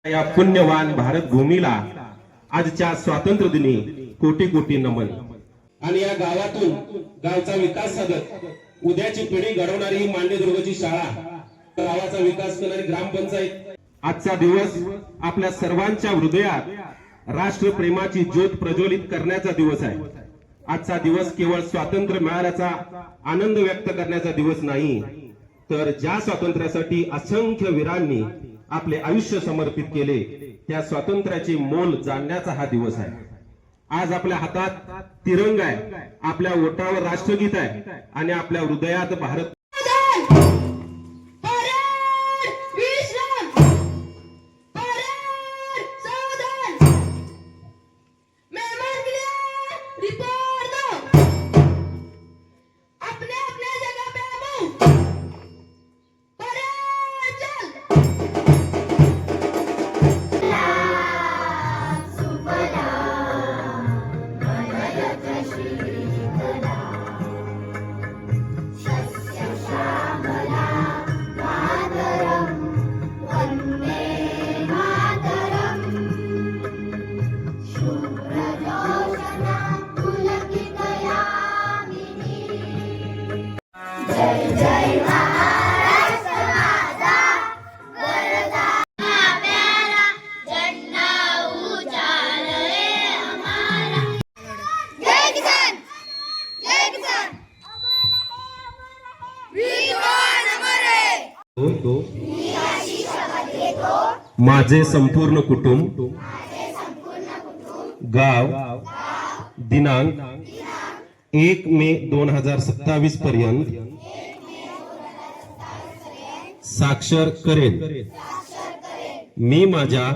या पुण्यवान भारत भूमीला आजच्या स्वातंत्र्य दिनी कोटी कोटी नमन। आणि या गावातून गावचा विकास साधत उद्याची पिढी घडवणारी ही मांडेदुर्गची शाळा, गावाचा विकास करणारी ग्रामपंचायत, आजचा दिवस आपल्या सर्वांच्या हृदयात राष्ट्रप्रेमाची ज्योत प्रज्वलित करण्याचा दिवस आहे। आजचा दिवस केवळ स्वातंत्र्य मिळाल्याचा आनंद व्यक्त करण्याचा दिवस नाही, तर ज्या स्वातंत्र्यासाठी असंख्य वीरांनी आपले आयुष्य समर्पित केले त्या स्वातंत्र्याचे मोल जाणण्याचा हा दिवस आहे। आज आपल्या हातात तिरंगा आहे, आपल्या ओठावर राष्ट्रगीत आहे आणि आपल्या हृदयात भारत माझे संपूर्ण कुटुंब, गाव, दिनांक 1 मे 2027 पर्यंत साक्षर करेन। मी माझ्या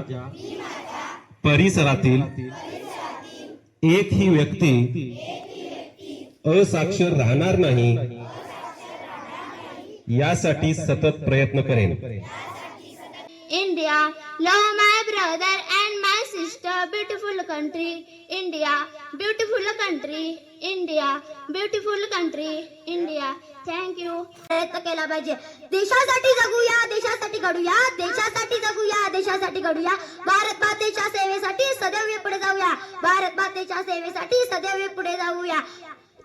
परिसरातील एकही व्यक्ती असाक्षर राहणार नाही यासाठी सतत प्रयत्न करेन। India, love my brother and my sister, beautiful country, India, beautiful country, India, beautiful country, India. Thank you. प्रयत्न केला पाहिजे। देशासाठी जगूया, देशासाठी घडूया, देशासाठी जगूया, देशासाठी घडूया। भारत मातेच्या सेवेसाठी सदैव पुढे जाऊया, भारत मातेच्या सेवेसाठी सदैव पुढे जाऊया।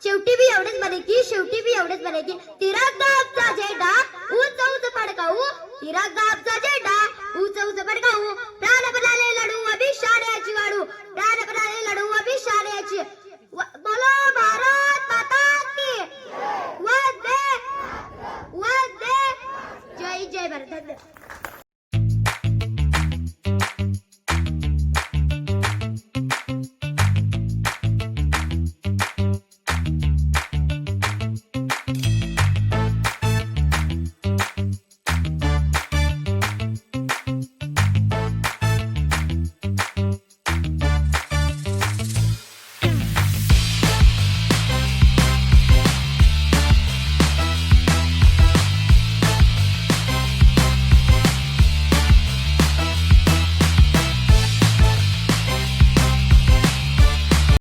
शेवटी बी एवढेच बरे की, शेवटी बी एवढेच बरे की, तिरंगा आमचा झेंडा उंच उंच फडकावू, तिरंगा आमचा झेंडा उंच उंच फडकावू,